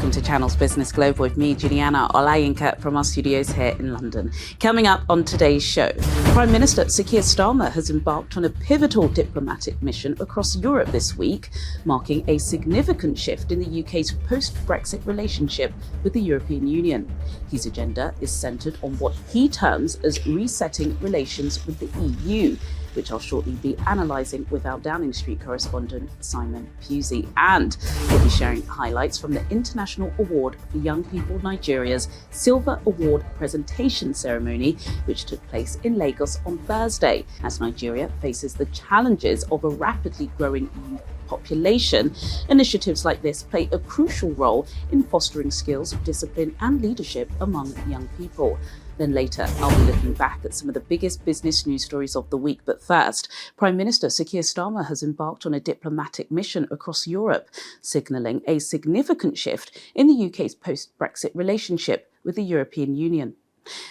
welcome to Channel's Business Global with me, Juliana Olayinka, from our studios here in London. Coming up on today's show, Prime Minister Kier Starmer has embarked on a pivotal diplomatic mission across Europe this week, marking a significant shift in the UK's post-Brexit relationship with the European Union. His agenda is centred on what he terms as resetting relations with the EU, which I'll shortly be analysing with our Downing Street correspondent Simon Pusey. And we'll be sharing highlights from the International Award for Young People Nigeria's Silver Award presentation ceremony, which took place in Lagos on Thursday, as Nigeria faces the challenges of a rapidly growing youth population. Initiatives like this play a crucial role in fostering skills, discipline and leadership among young people. Then later, I'll be looking back at some of the biggest business news stories of the week. But first, Prime Minister Kier Starmer has embarked on a diplomatic mission across Europe, signalling a significant shift in the UK's post-Brexit relationship with the European Union.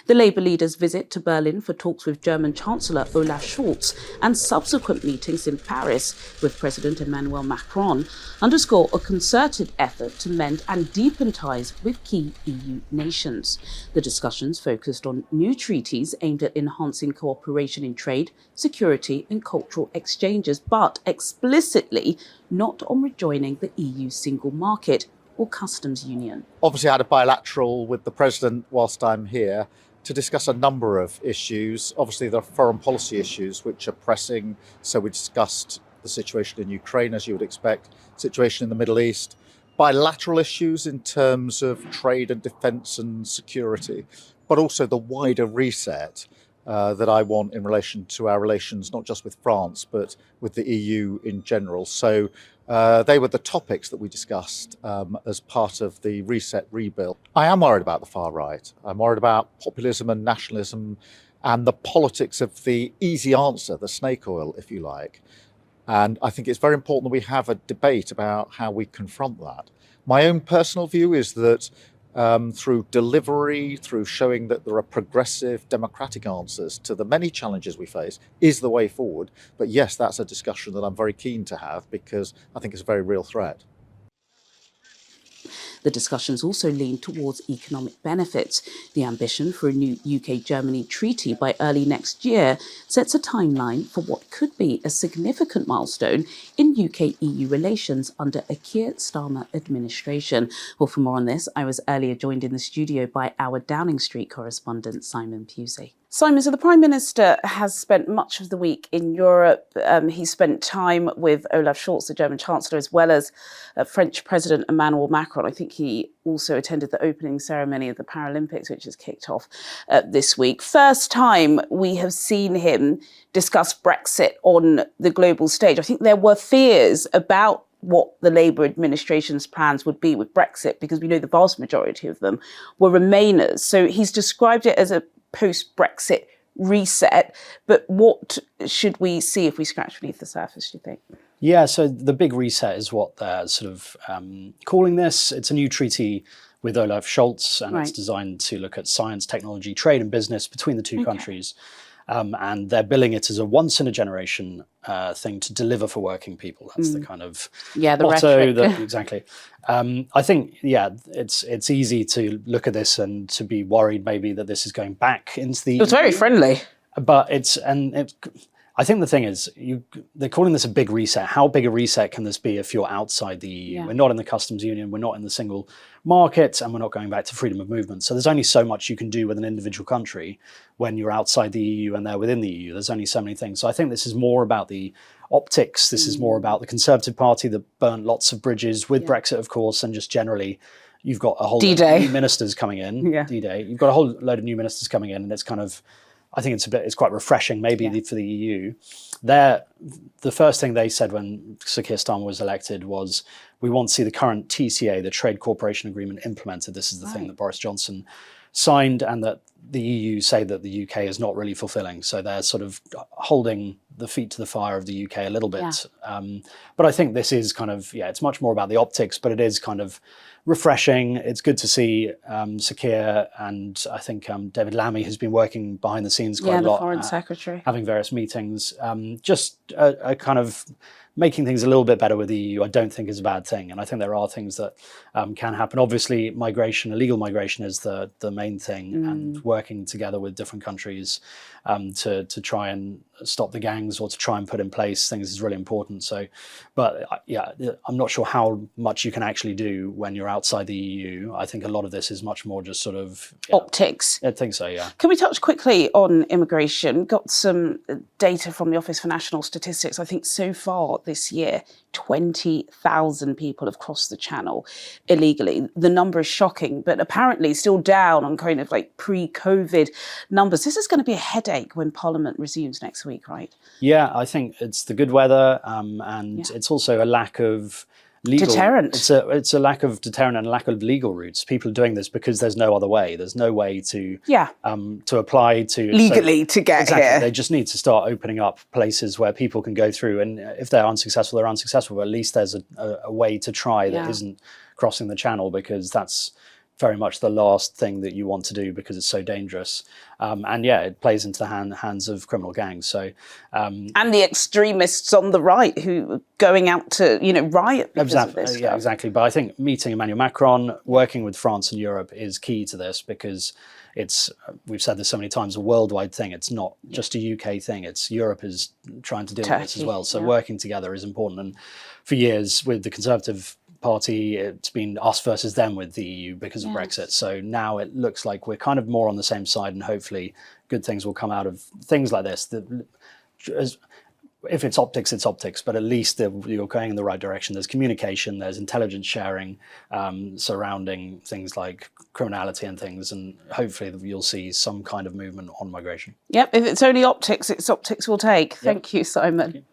The Labour leader's visit to Berlin for talks with German Chancellor Olaf Scholz and subsequent meetings in Paris with President Emmanuel Macron underscore a concerted effort to mend and deepen ties with key EU nations. The discussions focused on new treaties aimed at enhancing cooperation in trade, security and cultural exchanges, but explicitly not on rejoining the EU single market or customs union. Obviously, I had a bilateral with the President whilst I'm here to discuss a number of issues. Obviously, there are foreign policy issues which are pressing. So we discussed the situation in Ukraine, as you would expect, situation in the Middle East, bilateral issues in terms of trade and defence and security, but also the wider reset that I want in relation to our relations, not just with France, but with the EU in general. So they were the topics that we discussed as part of the reset rebuild. I am worried about the far right. I'm worried about populism and nationalism and the politics of the easy answer, the snake oil, if you like. And I think it's very important that we have a debate about how we confront that. My own personal view is that through delivery, through showing that there are progressive democratic answers to the many challenges we face is the way forward. But yes, that's a discussion that I'm very keen to have because I think it's a very real threat. The discussions also lean towards economic benefits. The ambition for a new UK-Germany treaty by early next year sets a timeline for what could be a significant milestone in UK-EU relations under a Kier Starmer administration. Well, for more on this, I was earlier joined in the studio by our Downing Street correspondent, Simon Pusey. Simon, so the Prime Minister has spent much of the week in Europe. He spent time with Olaf Scholz, the German Chancellor, as well as French President Emmanuel Macron. I think he also attended the opening ceremony of the Paralympics, which has kicked off this week. First time we have seen him discuss Brexit on the global stage. I think there were fears about what the Labour administration's plans would be with Brexit, because we know the vast majority of them were Remainers. So he's described it as a post-Brexit reset, but what should we see if we scratch beneath the surface, do you think? Yeah, so the big reset is what they're sort of calling this. It's a new treaty with Olaf Scholz, and It's designed to look at science, technology, trade and business between the two countries. And they're billing it as a once-in-a-generation thing to deliver for working people. That's the kind of motto. Exactly. I think, it's easy to look at this and to be worried maybe that this is going back into the... It's very friendly. But I think the thing is, they're calling this a big reset. How big a reset can this be if you're outside the EU? We're not in the customs union, we're not in the single market, and we're not going back to freedom of movement. So there's only so much you can do with an individual country when you're outside the EU and they're within the EU. There's only so many things. So I think this is more about the optics. This is more about the Conservative Party that burnt lots of bridges with Brexit, of course, and just generally you've got a whole load of new ministers coming in. D-Day. You've got a whole load of new ministers coming in, and it's kind of, I think it's quite refreshing maybe for the EU. The first thing they said when Sir Kier Starmer was elected was, we want to see the current TCA, the Trade Cooperation Agreement, implemented. This is the thing that Boris Johnson signed and that the EU say that the UK is not really fulfilling. So they're sort of holding the feet to the fire of the UK a little bit. But I think this is kind of, it's much more about the optics, but it is kind of refreshing. It's good to see Sir Kier, and I think David Lammy has been working behind the scenes quite a lot. The Foreign Secretary. Having various meetings. Just a kind of making things a little bit better with the EU, I don't think is a bad thing. And I think there are things that can happen. Obviously, migration, illegal migration is the main thing, and working together with different countries to try and stop the gangs or to try and put in place things is really important. So, but I'm not sure how much you can actually do when you're outside the EU. I think a lot of this is much more just sort of optics. I think so, yeah. Can we touch quickly on immigration? Got some data from the Office for National Statistics. I think so far this year, 20,000 people have crossed the channel illegally. The number is shocking, but apparently still down on kind of like pre-COVID numbers. This is going to be a headache when Parliament resumes next week, right? Yeah, I think it's the good weather, and it's also a lack of legal deterrent. It's a lack of deterrent and a lack of legal routes. People are doing this because there's no other way. There's no way to apply to legally to get here. They just need to start opening up places where people can go through, and if they're unsuccessful, they're unsuccessful. But at least there's a way to try that isn't crossing the channel, because that's very much the last thing that you want to do because it's so dangerous. And it plays into the hands of criminal gangs. So and the extremists on the right who are going out to riot because of this. Yeah, exactly. But I think meeting Emmanuel Macron, working with France and Europe is key to this, because it's, we've said this so many times, a worldwide thing. It's not just a UK thing. It's Europe is trying to deal with this as well. So working together is important. And for years with the Conservative Party, it's been us versus them with the EU because of Brexit. So now it looks like we're kind of more on the same side, and hopefully good things will come out of things like this. If it's optics, it's optics, but at least you're going in the right direction. There's communication, there's intelligence sharing surrounding things like criminality and things, and hopefully you'll see some kind of movement on migration. Yep, if it's only optics, it's optics we'll take. Thank you, Simon. Thank you.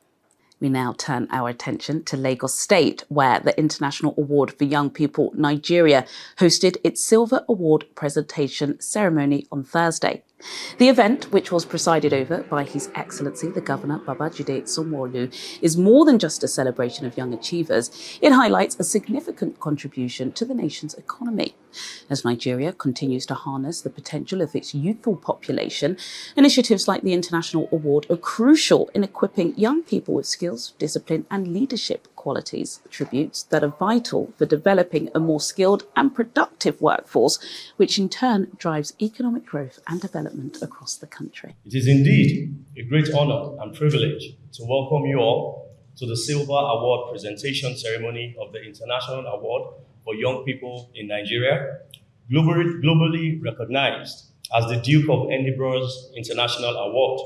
We now turn our attention to Lagos State, where the International Award for Young People Nigeria hosted its Silver Award presentation ceremony on Thursday. The event, which was presided over by His Excellency the Governor Babajide Sanwo-Olu, is more than just a celebration of young achievers. It highlights a significant contribution to the nation's economy. As Nigeria continues to harness the potential of its youthful population, initiatives like the International Award are crucial in equipping young people with skills, discipline and leadership qualities, attributes that are vital for developing a more skilled and productive workforce, which in turn drives economic growth and development across the country. It is indeed a great honor and privilege to welcome you all to the Silver Award presentation ceremony of the International Award for Young People in Nigeria, globally recognized as the Duke of Edinburgh's International Award,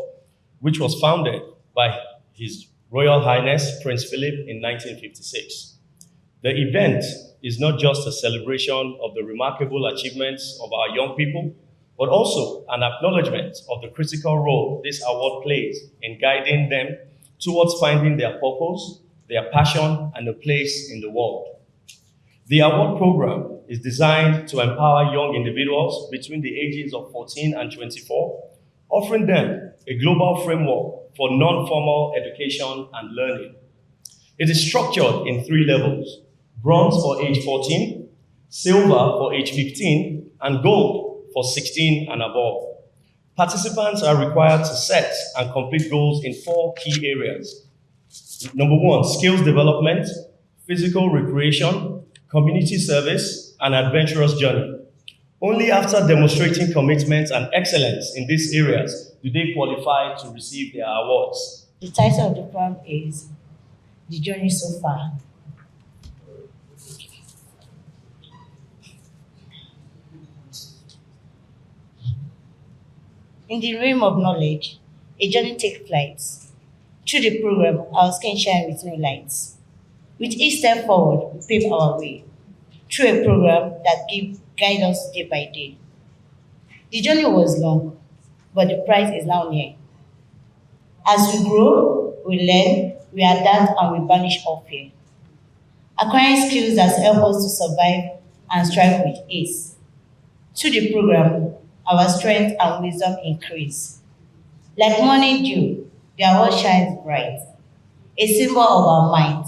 which was founded by His Royal Highness Prince Philip in 1956. The event is not just a celebration of the remarkable achievements of our young people, but also an acknowledgement of the critical role this award plays in guiding them towards finding their purpose, their passion, and a place in the world. The award program is designed to empower young individuals between the ages of 14 and 24, offering them a global framework for non-formal education and learning. It is structured in 3 levels: bronze for age 14, silver for age 15, and gold for 16 and above. Participants are required to set and complete goals in 4 key areas. Number 1, skills development, physical recreation, community service, and adventurous journey. Only after demonstrating commitment and excellence in these areas do they qualify to receive their awards. The title of the poem is The Journey So Far. In the realm of knowledge, a journey takes flight. Through the program, our skin shines with new lights. With each step forward, we pave our way through a program that guides us day by day. The journey was long, but the prize is now near. As we grow, we learn, we adapt, and we banish all fear, acquiring skills that help us to survive and strive with ease. Through the program, our strength and wisdom increase. Like morning dew, the award shines bright, a symbol of our might,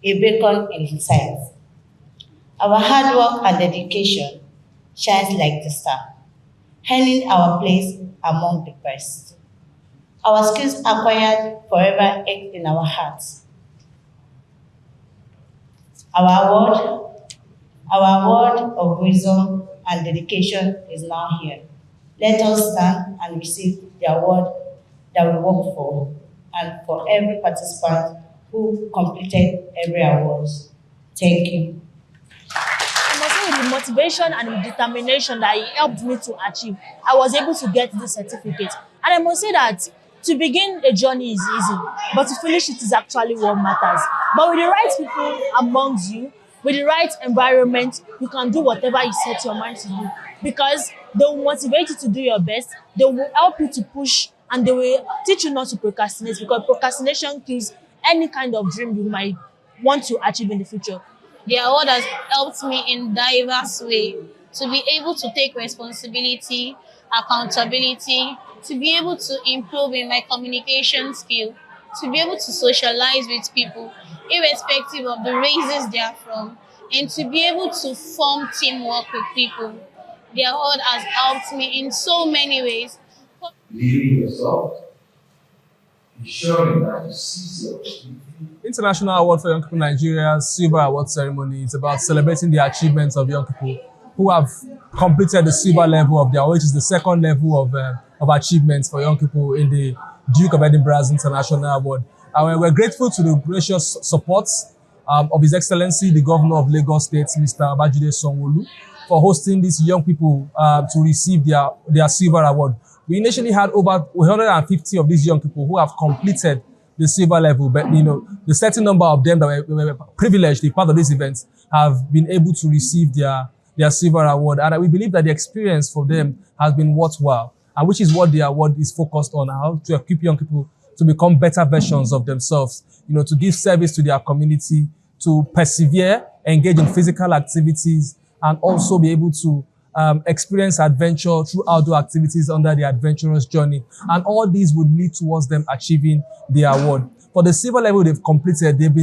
a beacon in sight. Our hard work and dedication shines like the star, earning our place among the best. Our skills acquired forever etched in our hearts. Our award of wisdom and dedication is now here. Let us stand and receive the award that we work for, and for every participant who completed every award. Thank you. I must say, with the motivation and the determination that it helped me to achieve, I was able to get this certificate. And I must say that to begin a journey is easy, but to finish it is actually what matters. But with the right people amongst you, with the right environment, you can do whatever you set your mind to do, because they will motivate you to do your best, they will help you to push, and they will teach you not to procrastinate, because procrastination kills any kind of dream you might want to achieve in the future. The award has helped me in diverse way to be able to take responsibility, accountability, to be able to improve in my communication skill, to be able to socialize with people, irrespective of the races they are from, and to be able to form teamwork with people. The award has helped me in so many ways. Believing yourself, ensuring that you seize your opportunity. International Award for Young People Nigeria Silver Award Ceremony is about celebrating the achievements of young people who have completed the silver level of their, which is the second level of achievements for young people in the Duke of Edinburgh's International Award. And we're grateful to the gracious support of His Excellency, the Governor of Lagos State, Mr. Babajide Sanwo-Olu, for hosting these young people to receive their silver award. We initially had over 150 of these young people who have completed the silver level, but the certain number of them that were privileged to be part of this event have been able to receive their silver award. And we believe that the experience for them has been worthwhile, and which is what the award is focused on, how to equip young people to become better versions of themselves, to give service to their community, to persevere, engage in physical activities, and also be able to experience adventure through outdoor activities under the adventurous journey. And all these would lead towards them achieving the award. For the silver level they've completed, they've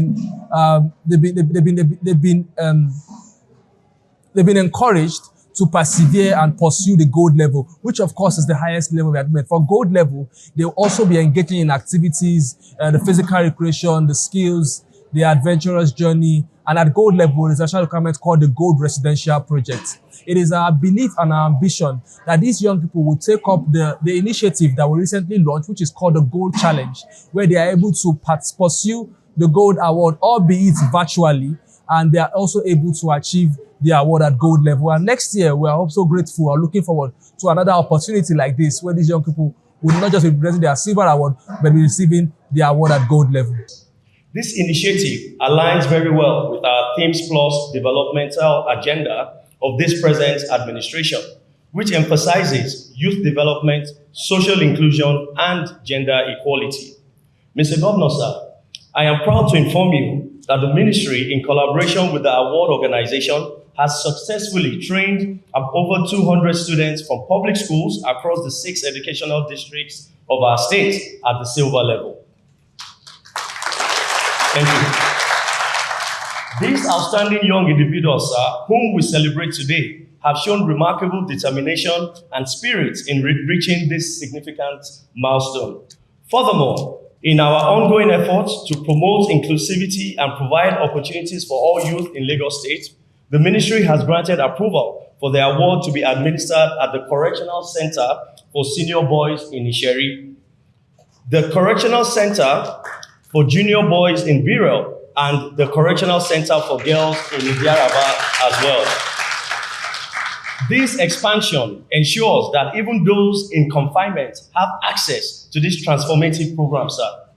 been encouraged to persevere and pursue the gold level, which of course is the highest level we admit. For gold level, they'll also be engaging in activities, the physical recreation, the skills, the adventurous journey. And at gold level, there's a special requirement called the Gold Residential Project. It is our belief and our ambition that these young people will take up the initiative that we recently launched, which is called the Gold Challenge, where they are able to pursue the Gold Award, albeit virtually, and they are also able to achieve the award at gold level. And next year, we are also grateful or looking forward to another opportunity like this, where these young people will not just be presenting their silver award, but be receiving the award at gold level. This initiative aligns very well with our Themes Plus developmental agenda of this present administration, which emphasizes youth development, social inclusion, and gender equality. Mr. Governor, sir, I am proud to inform you that the ministry, in collaboration with the award organization, has successfully trained over 200 students from public schools across the 6 educational districts of our state at the silver level. Thank you. These outstanding young individuals, sir, whom we celebrate today, have shown remarkable determination and spirit in reaching this significant milestone. Furthermore, in our ongoing efforts to promote inclusivity and provide opportunities for all youth in Lagos State, the ministry has granted approval for the award to be administered at the Correctional Center for Senior Boys in Isheri, the Correctional Center for Junior Boys in Birel, and the Correctional Center for Girls in Idiaraba as well. This expansion ensures that even those in confinement have access to this transformative program, sir.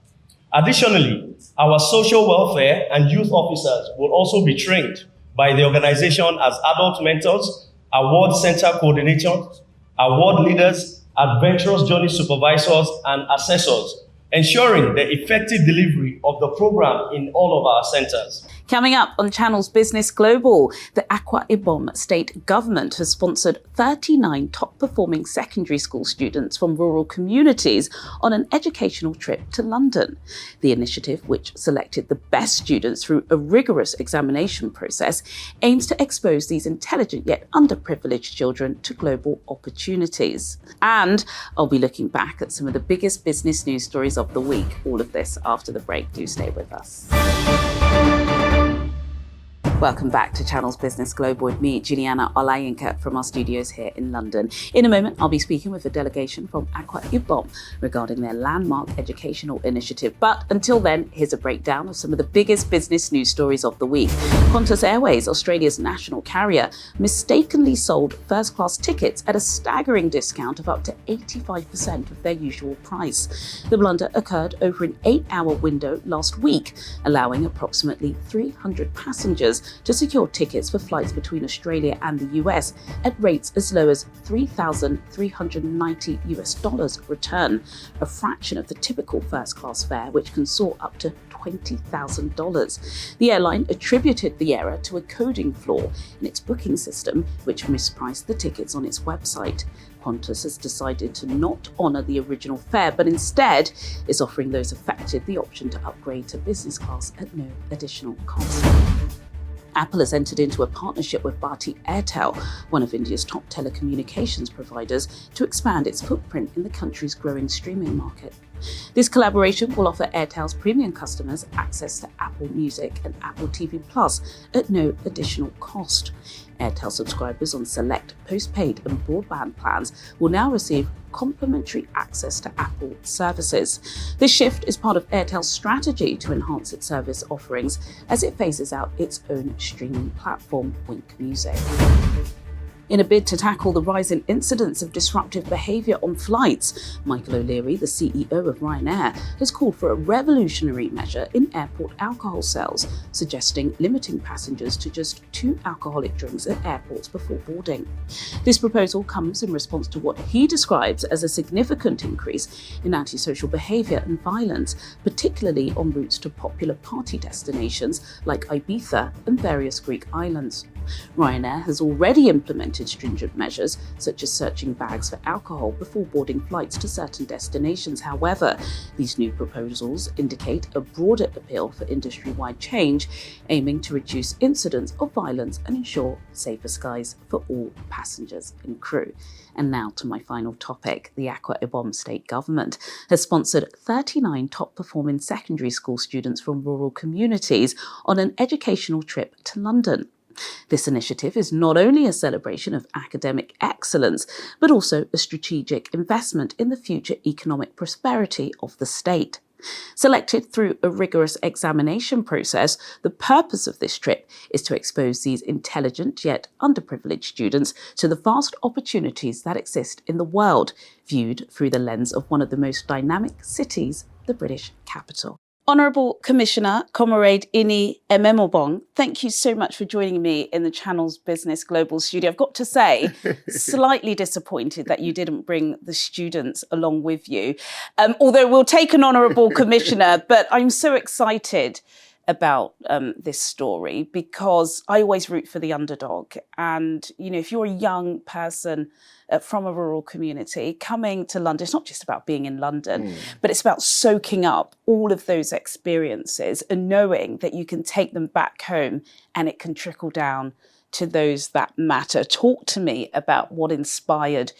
Additionally, our social welfare and youth officers will also be trained by the organization as adult mentors, award center coordinators, award leaders, adventurous journey supervisors, and assessors, ensuring the effective delivery of the program in all of our centers. Coming up on Channel's Business Global, the Akwa Ibom state government has sponsored 39 top-performing secondary school students from rural communities on an educational trip to London. The initiative, which selected the best students through a rigorous examination process, aims to expose these intelligent yet underprivileged children to global opportunities. And I'll be looking back at some of the biggest business news stories of the week. All of this after the break. Do stay with us. Welcome back to Channel's Business Global with me, Juliana Olayinka, from our studios here in London. In a moment, I'll be speaking with a delegation from Akwa Ibom regarding their landmark educational initiative. But until then, here's a breakdown of some of the biggest business news stories of the week. Qantas Airways, Australia's national carrier, mistakenly sold first-class tickets at a staggering discount of up to 85% of their usual price. The blunder occurred over an 8-hour window last week, allowing approximately 300 passengers to secure tickets for flights between Australia and the US at rates as low as $3,390 return, a fraction of the typical first-class fare, which can soar up to $20,000. The airline attributed the error to a coding flaw in its booking system, which mispriced the tickets on its website. Qantas has decided to not honour the original fare, but instead is offering those affected the option to upgrade to business class at no additional cost. Apple has entered into a partnership with Bharti Airtel, one of India's top telecommunications providers, to expand its footprint in the country's growing streaming market. This collaboration will offer Airtel's premium customers access to Apple Music and Apple TV Plus at no additional cost. Airtel subscribers on select postpaid and broadband plans will now receive complimentary access to Apple services. This shift is part of Airtel's strategy to enhance its service offerings as it phases out its own streaming platform, Wink Music. In a bid to tackle the rise in incidents of disruptive behaviour on flights, Michael O'Leary, the CEO of Ryanair, has called for a revolutionary measure in airport alcohol sales, suggesting limiting passengers to just 2 alcoholic drinks at airports before boarding. This proposal comes in response to what he describes as a significant increase in antisocial behaviour and violence, particularly on routes to popular party destinations like Ibiza and various Greek islands. Ryanair has already implemented stringent measures, such as searching bags for alcohol before boarding flights to certain destinations. However, these new proposals indicate a broader appeal for industry-wide change, aiming to reduce incidents of violence and ensure safer skies for all passengers and crew. And now to my final topic. The Akwa Ibom state government has sponsored 39 top-performing secondary school students from rural communities on an educational trip to London. This initiative is not only a celebration of academic excellence, but also a strategic investment in the future economic prosperity of the state. Selected through a rigorous examination process, the purpose of this trip is to expose these intelligent yet underprivileged students to the vast opportunities that exist in the world, viewed through the lens of one of the most dynamic cities, the British capital. Honourable Commissioner Comrade Ini Ememobong, thank you so much for joining me in the Channel's Business Global studio. I've got to say, slightly disappointed that you didn't bring the students along with you. Although we'll take an Honourable Commissioner, but I'm so excited about this story because I always root for the underdog. And, you know, if you're a young person from a rural community coming to London, it's not just about being in London, but it's about soaking up all of those experiences and knowing that you can take them back home and it can trickle down to those that matter. Talk to me about what inspired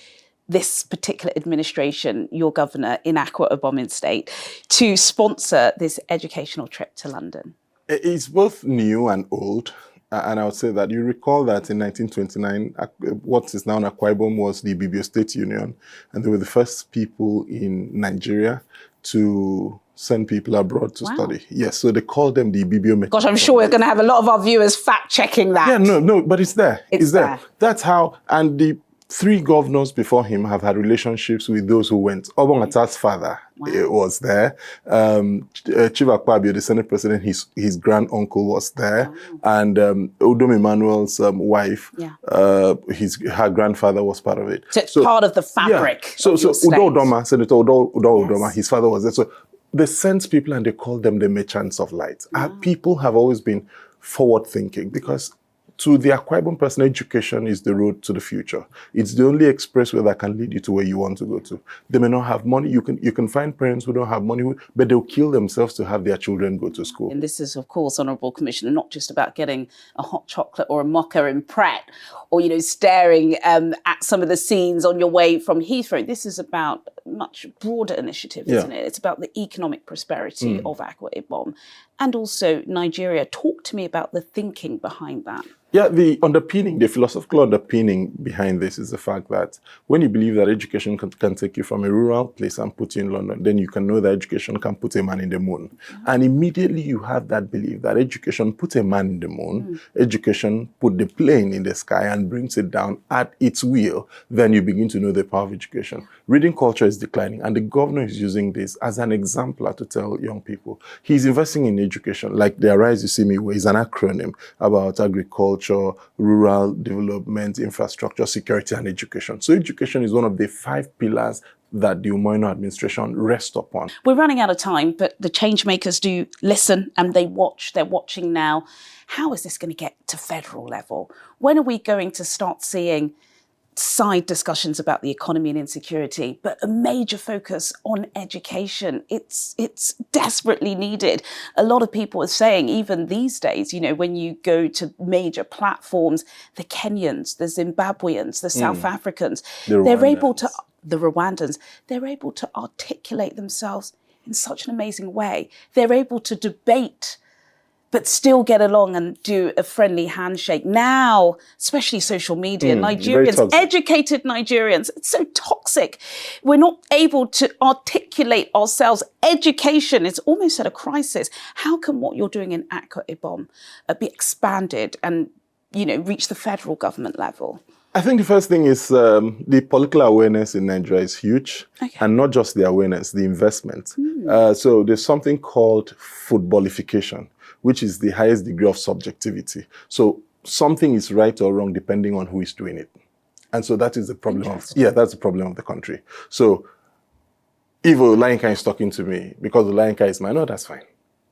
this particular administration, your governor in Akwa Ibom State, to sponsor this educational trip to London. It's both new and old. And I would say that you recall that in 1929, what is now Akwa Ibom was the Ibibio State Union. And they were the first people in Nigeria to send people abroad to study. Yes, so they called them the Ibibio Metropolitan. Gosh, I'm sure we're going to have a lot of our viewers fact-checking that. Yeah, no, but it's there. It's there. That's how, and the 3 governors before him have had relationships with those who went. Obong Ata's father was there. Chief Akwa Ibom, the Senate President, his grand-uncle was there. And Udom Emmanuel's wife, her grandfather was part of it. So it's part of the fabric. So Udo Udoma, Senator Udo Udoma, his father was there. So they sent people and they called them the merchants of light. People have always been forward thinking, because to the Akwa Ibom person, education is the road to the future. It's the only expressway that can lead you to where you want to go to. They may not have money. You can find parents who don't have money, but they'll kill themselves to have their children go to school. And this is, of course, Honourable Commissioner, not just about getting a hot chocolate or a mocha in Pret, or, staring at some of the scenes on your way from Heathrow. This is about a much broader initiative, isn't it? It's about the economic prosperity of Akwa Ibom and also Nigeria. Talk to me about the thinking behind that. Yeah, the philosophical underpinning behind this is the fact that when you believe that education can take you from a rural place and put you in London, then you can know that education can put a man in the moon. And immediately you have that belief that education put a man in the moon, education put the plane in the sky and brings it down at its will, then you begin to know the power of education. Reading culture is declining, and the governor is using this as an exemplar to tell young people. He's investing in education, like the Arise You See Me Way is an acronym about agriculture, rural development, infrastructure, security, and education. So education is one of the 5 pillars that the Umoino administration rests upon. We're running out of time, but the change makers do listen and they watch. They're watching now. How is this going to get to federal level? When are we going to start seeing side discussions about the economy and insecurity, but a major focus on education? It's desperately needed. A lot of people are saying, even these days, when you go to major platforms, the Kenyans, the Zimbabweans, the South Africans, they're able to, the Rwandans, they're able to articulate themselves in such an amazing way. They're able to debate but still get along and do a friendly handshake. Now, especially social media, Nigerians, educated Nigerians, it's so toxic. We're not able to articulate ourselves. Education is almost at a crisis. How can what you're doing in Akwa Ibom be expanded and, reach the federal government level? I think the first thing is the political awareness in Nigeria is huge, and not just the awareness, the investment. So there's something called footballification, which is the highest degree of subjectivity. So something is right or wrong depending on who is doing it. And so that is the problem that's the problem of the country. So if Olayinka is talking to me because Olayinka is mine, no, that's fine.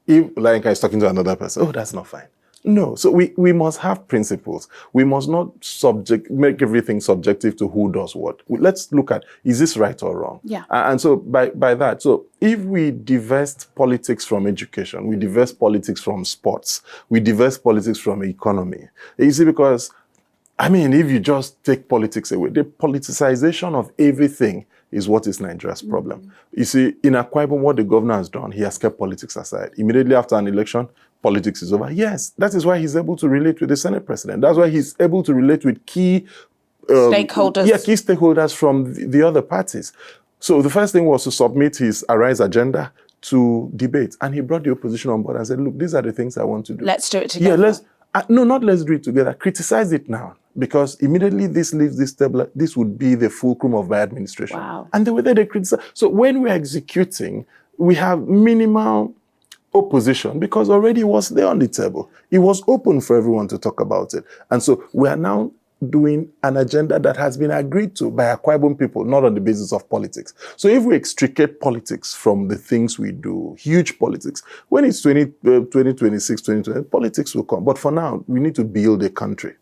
If Olayinka is talking to another person, oh, that's not fine. No, so we must have principles. We must not make everything subjective to who does what. Let's look at, is this right or wrong? Yeah. And so by that, so if we divest politics from education, we divest politics from sports, we divest politics from economy. You see, because, if you just take politics away, the politicization of everything is what is Nigeria's problem. You see, in Akwa Ibom, what the governor has done, he has kept politics aside. Immediately after an election, politics is over. Yes, that is why he's able to relate with the Senate president. That's why he's able to relate with key stakeholders. Key stakeholders from the other parties. So the first thing was to submit his Arise agenda to debate. And he brought the opposition on board and said, look, these are the things I want to do. Let's do it together. Yeah, not let's do it together. Criticize it now. Because immediately this leaves this table, this would be the fulcrum of my administration. Wow. And the way that they criticize. So when we're executing, we have minimal opposition because already it was there on the table. It was open for everyone to talk about it. And so we are now doing an agenda that has been agreed to by Akwa Ibom people, not on the basis of politics. So if we extricate politics from the things we do, huge politics, when it's 2026, 2020, politics will come. But for now, we need to build a country.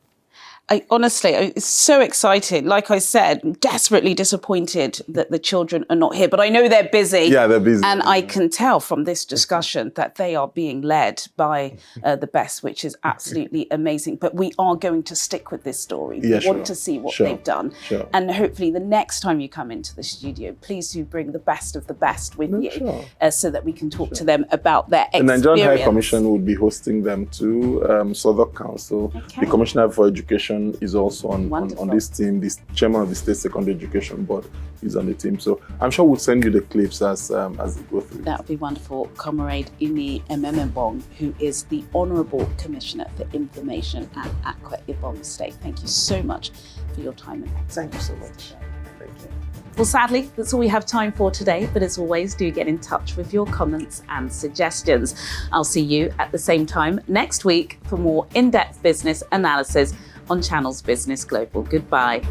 Honestly, it's so exciting. Like I said, I'm desperately disappointed that the children are not here, but I know they're busy. Yeah, they're busy. And I can tell from this discussion that they are being led by the best, which is absolutely amazing. But we are going to stick with this story. We want to see what they've done. And hopefully the next time you come into the studio, please do bring the best of the best with you so that we can talk to them about their experience. The Nigerian High Commission will be hosting them to Southwark Council. The Commissioner for Education is also on this team. This chairman of the State Secondary Education Board is on the team. So I'm sure we'll send you the clips as they go through. That would be wonderful. Comrade Imi Ememebong, who is the Honourable Commissioner for Information at Akwa Ibom State. Thank you so much for your time and thank you so much. Thank you. Well, sadly, that's all we have time for today. But as always, do get in touch with your comments and suggestions. I'll see you at the same time next week for more in-depth business analysis on Channel's Business Global. Goodbye.